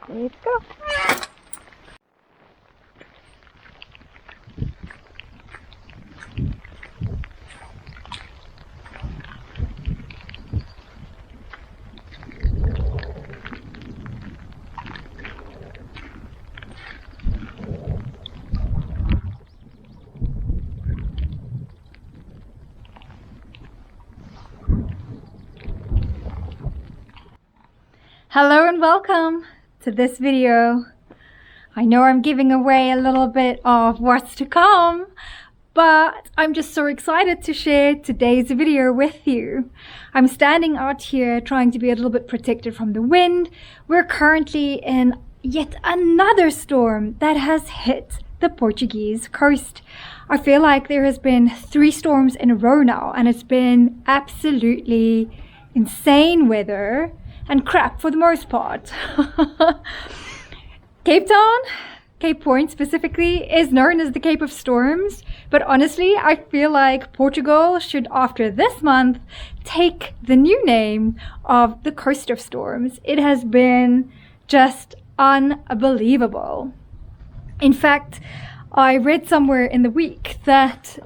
Let's go. Hello and welcome to this video. I know I'm giving away a little bit of what's to come, but I'm just so excited to share today's video with you. I'm standing out here trying to be a little bit protected from the wind. We're currently in yet another storm that has hit the Portuguese coast. I feel like there has been 3 storms in a row now, and it's been absolutely insane weather and crap for the most part. Cape Town, Cape Point specifically, is known as the Cape of Storms, but honestly I feel like Portugal should, after this month, take the new name of the Coast of Storms. It has been just unbelievable. In fact, I read somewhere in the week that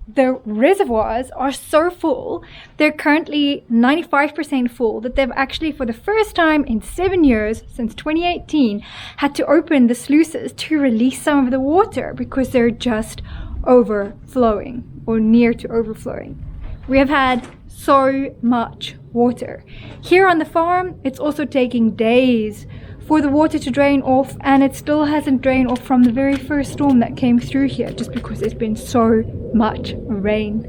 the reservoirs are so full, they're currently 95% full, that they've actually, for the first time in 7 years, since 2018, had to open the sluices to release some of the water because they're just overflowing or near to overflowing. We have had so much water. Here on the farm, it's also taking days for the water to drain off, and it still hasn't drained off from the very first storm that came through here, just because there's been so much rain.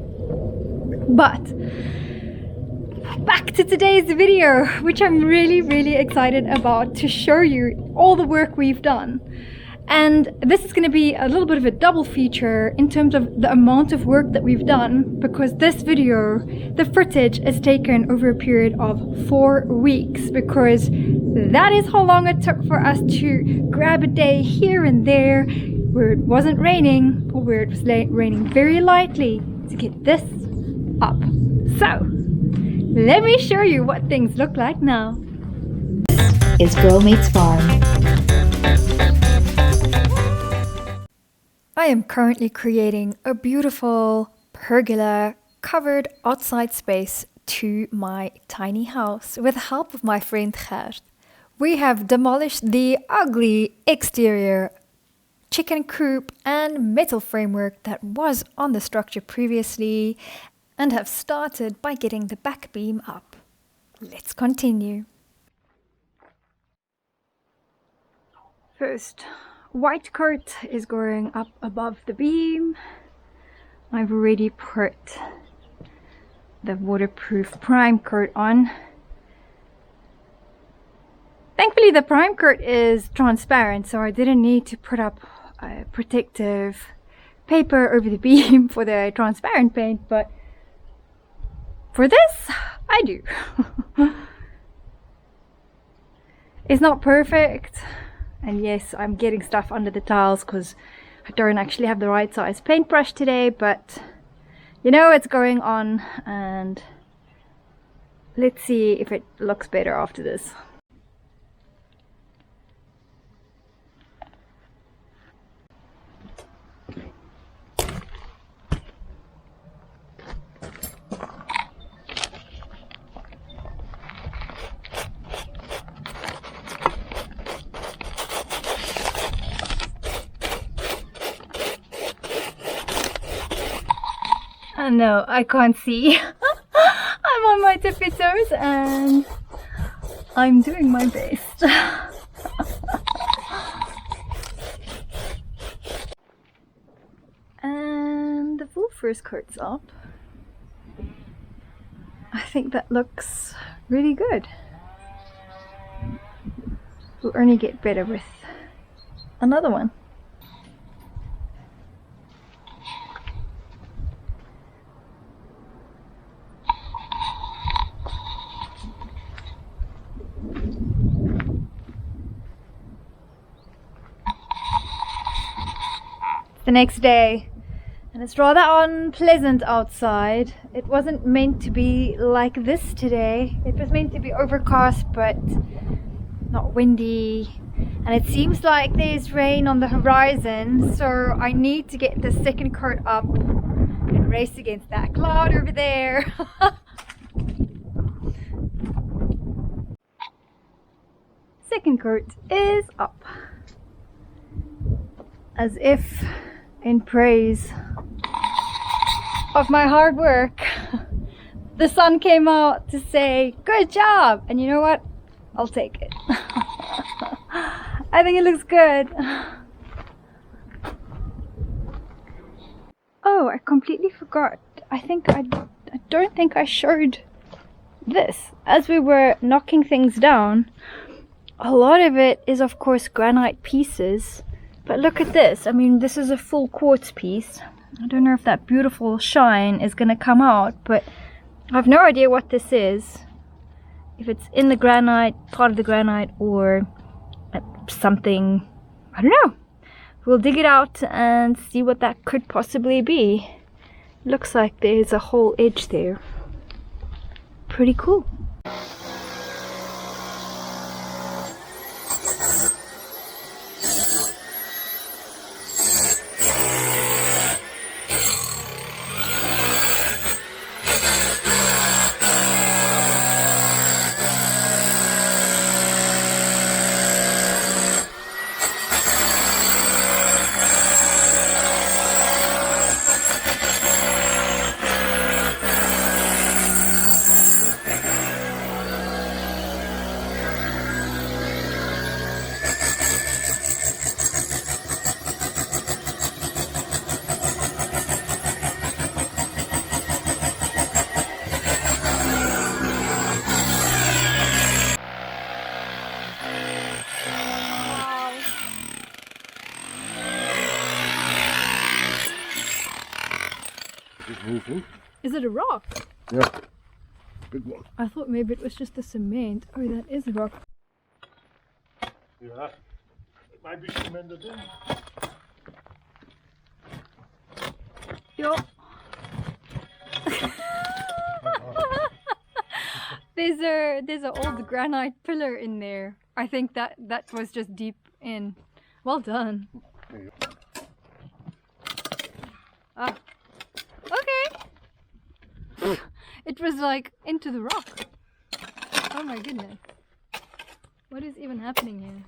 But back to today's video, which I'm really excited about, to show you all the work we've done. And this is going to be a little bit of a double feature in terms of the amount of work that we've done, because this video, the footage, is taken over a period of 4 weeks, because that is how long it took for us to grab a day here and there where it wasn't raining, or where it was raining very lightly, to get this up. So let me show you what things look like now. Is Girl Meets Farm. I am currently creating a beautiful pergola covered outside space to my tiny house with the help of my friend Gert. We have demolished the ugly exterior chicken coop and metal framework that was on the structure previously, and have started by getting the back beam up. Let's continue. First, white coat is going up above the beam. I've already put the waterproof prime coat on. Thankfully the prime coat is transparent, so I didn't need to put up protective paper over the beam for the transparent paint, but for this I do. It's not perfect. And yes, I'm getting stuff under the tiles because I don't actually have the right size paintbrush today, but you know it's going on, and let's see if it looks better after this. No, I can't see. I'm on my tippy toes and I'm doing my best. And the full first coat's up. I think that looks really good. We'll only get better with another one. The next day, and it's rather unpleasant outside. It wasn't meant to be like this today. It was meant to be overcast, but not windy, and it seems like there's rain on the horizon, so I need to get the second coat up and race against that cloud over there. Second coat is up, as if in praise of my hard work. The sun came out to say good job, and you know what, I'll take it. I think it looks good. Oh, I completely forgot. I don't think I showed this. As we were knocking things down, a lot of it is of course granite pieces, but look at this. I mean, this is a full quartz piece. I don't know if that beautiful shine is gonna come out, but I have no idea what this is. If it's in the granite, part of the granite, or something, I don't know. We'll dig it out and see what that could possibly be. Looks like there's a whole edge there. Pretty cool. Is it a rock? Yeah, big one. I thought maybe it was just the cement. Oh, that is a rock. Yeah, it might be cemented in. Yo. There's an old granite pillar in there. I think that was just deep in. Well done. Ah. Okay. It was like into the rock. Oh my goodness. What is even happening here?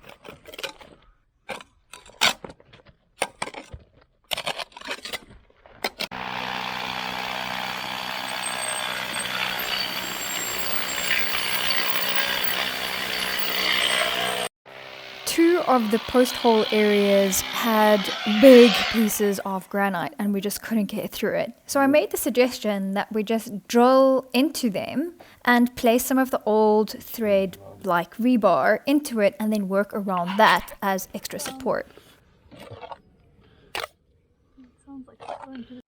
Two of the post hole areas had big pieces of granite and we just couldn't get through it. So I made the suggestion that we just drill into them and place some of the old thread like rebar into it and then work around that as extra support. It sounds like it's going to...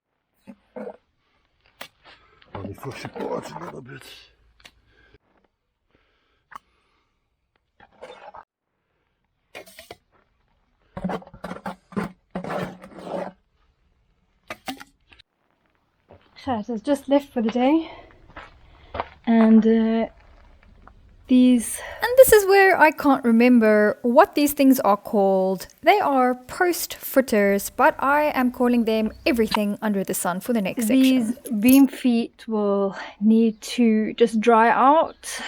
Only for support a little bit. It has just left for the day, and this is where I can't remember what these things are called. They are post footers, but I am calling them everything under the sun for the next section. These beam feet will need to just dry out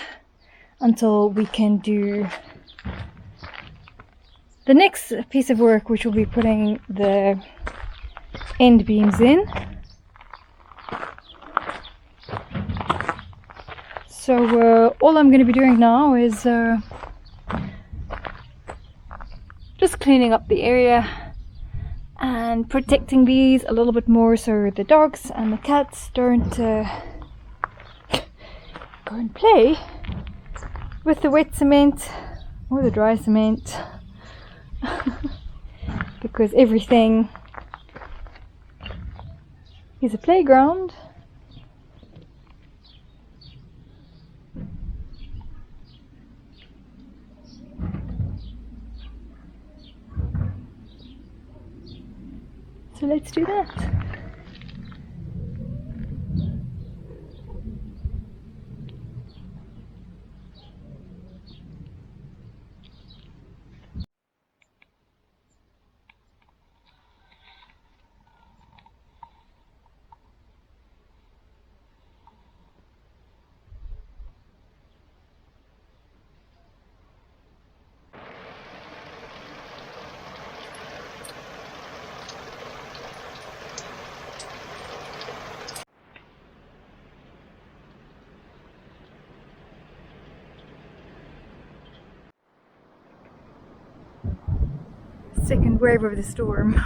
until we can do the next piece of work, which will be putting the end beams in. So all I'm going to be doing now is just cleaning up the area and protecting these a little bit more so the dogs and the cats don't go and play with the wet cement or the dry cement. Because everything is a playground. So let's do that. second wave of the storm.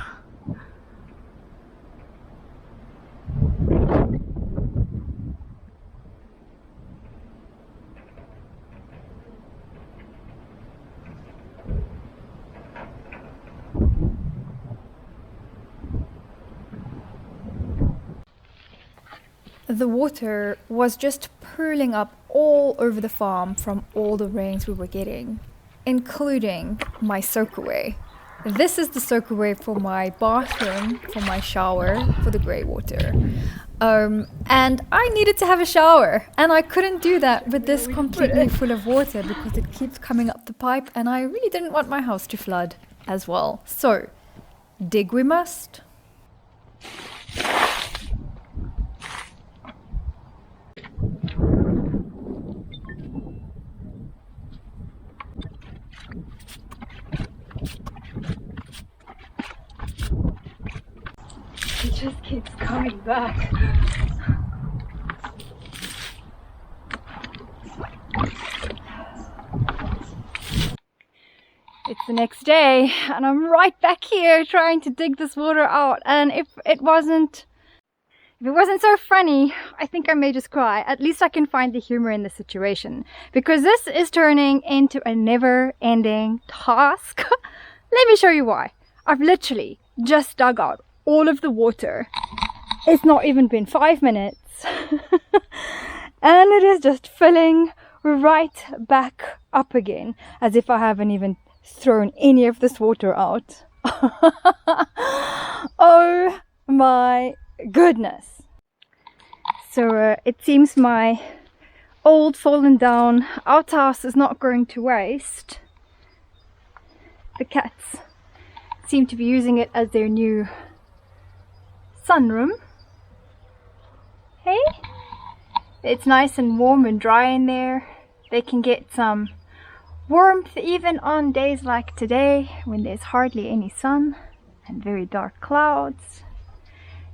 The water was just pooling up all over the farm from all the rains we were getting, including my soakaway. This is the soakaway for my bathroom, for my shower, for the grey water. And I needed to have a shower, and I couldn't do that with this completely full of water because it keeps coming up the pipe, and I really didn't want my house to flood as well. So, dig we must. It just keeps coming back. It's the next day and I'm right back here trying to dig this water out, and if it wasn't so funny, I think I may just cry. At least I can find the humor in the situation, because this is turning into a never-ending task. Let me show you why. I've literally just dug out all of the water. It's not even been 5 minutes and it is just filling right back up again, as if I haven't even thrown any of this water out. Oh my goodness. So it seems my old fallen down outhouse is not going to waste. The cats seem to be using it as their new sunroom. Hey, it's nice and warm and dry in there. They can get some warmth even on days like today when there's hardly any sun and very dark clouds.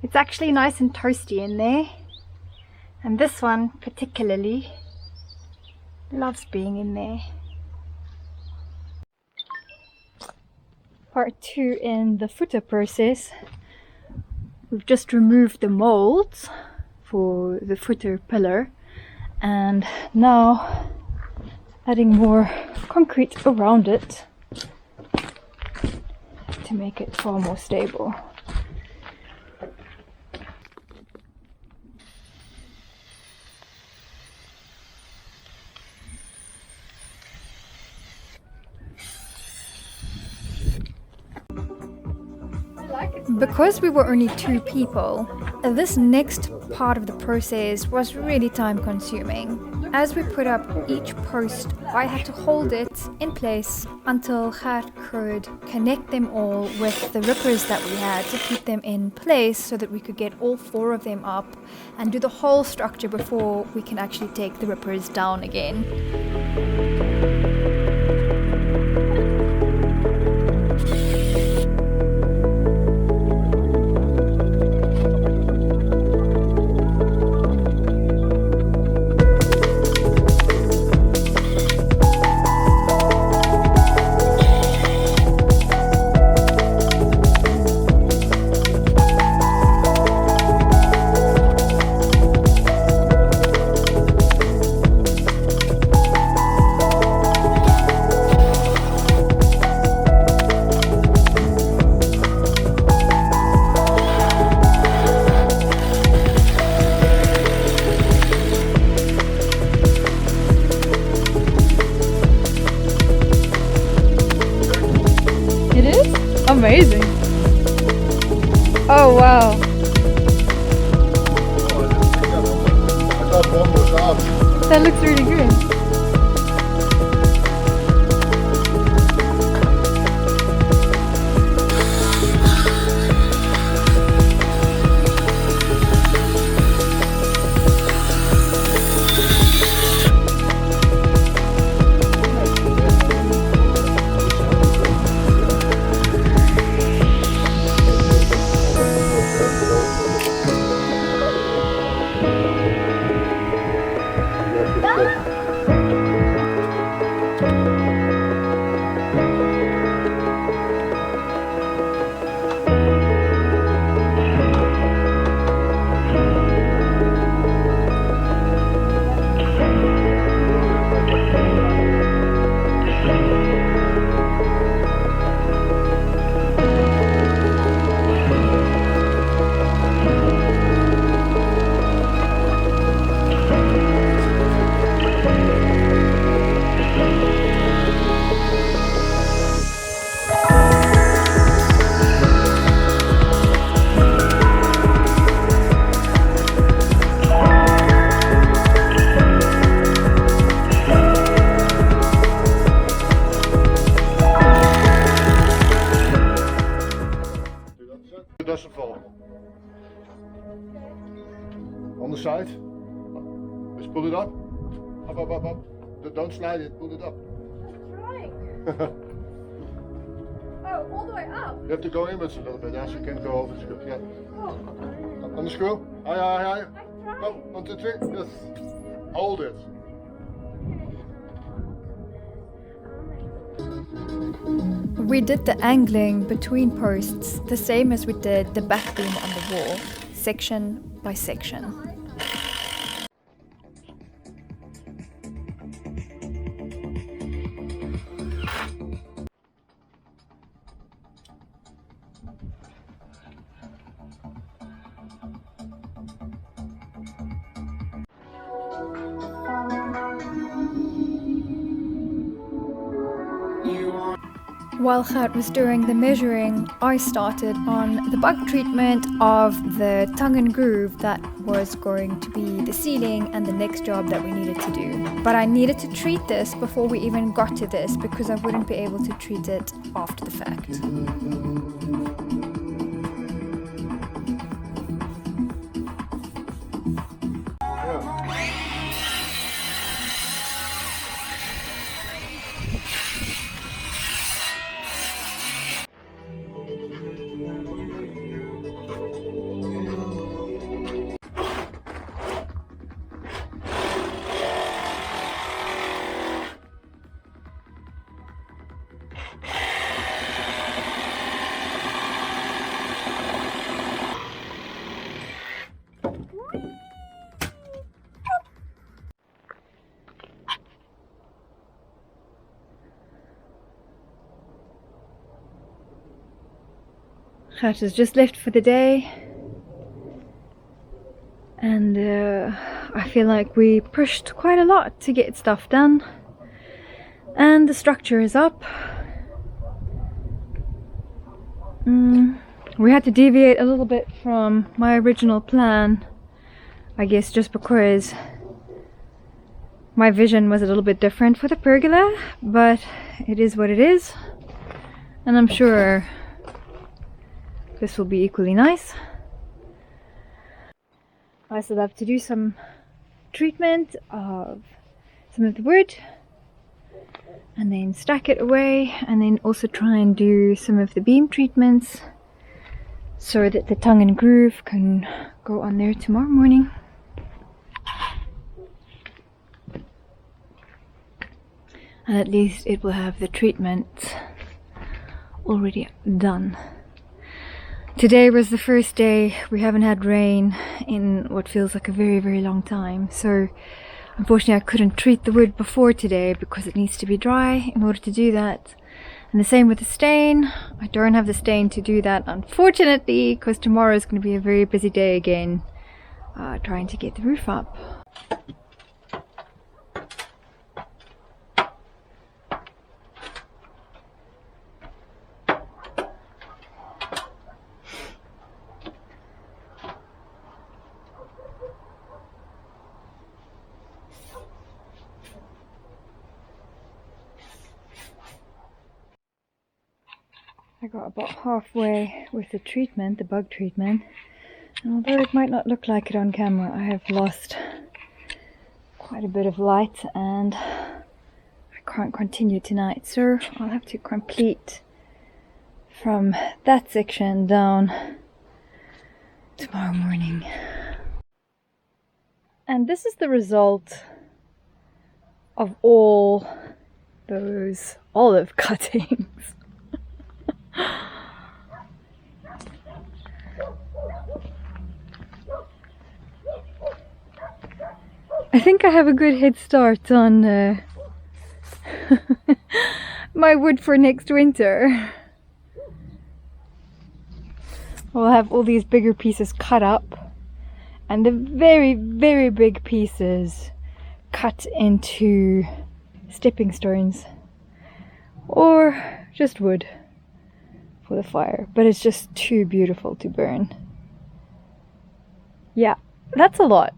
It's actually nice and toasty in there, and this one particularly loves being in there. Part 2 in the footer process. We've just removed the molds for the footer pillar, and now adding more concrete around it to make it far more stable. Because we were only 2 people, this next part of the process was really time consuming. As we put up each post, I had to hold it in place until Gert could connect them all with the rippers that we had to keep them in place so that we could get all 4 of them up and do the whole structure before we can actually take the rippers down again. Amazing. Oh wow. I thought one was off. That looks really good. side. Just pull it up. Up, up, up, up. Don't slide it, pull it up. I'm trying. Oh, all the way up? You have to go inwards a little bit, yeah, so you can go over the screw. Yeah. Oh. On the screw. Aye, aye, aye. I tried. Go, 1, 2, 3. Yes. Hold it. We did the angling between posts the same as we did the back beam on the wall, section by section. While Gert was doing the measuring, I started on the bug treatment of the tongue and groove that was going to be the ceiling and the next job that we needed to do. But I needed to treat this before we even got to this because I wouldn't be able to treat it after the fact. Gert has just left for the day, and I feel like we pushed quite a lot to get stuff done, and the structure is up. We had to deviate a little bit from my original plan, I guess just because my vision was a little bit different for the pergola, but it is what it is, and I'm sure this will be equally nice. I still have to do some treatment of some of the wood and then stack it away, and then also try and do some of the beam treatments so that the tongue and groove can go on there tomorrow morning. And at least it will have the treatment already done. Today was the first day we haven't had rain in what feels like a very, very long time. So unfortunately I couldn't treat the wood before today because it needs to be dry in order to do that. And the same with the stain. I don't have the stain to do that, unfortunately, because tomorrow is going to be a very busy day again, trying to get the roof up. I got about halfway with the treatment, the bug treatment, and although it might not look like it on camera, I have lost quite a bit of light and I can't continue tonight, so I'll have to complete from that section down tomorrow morning. And this is the result of all those olive cuttings. I think I have a good head start on my wood for next winter. We'll have all these bigger pieces cut up and the very, very big pieces cut into stepping stones or just wood for the fire, but it's just too beautiful to burn. Yeah, that's a lot.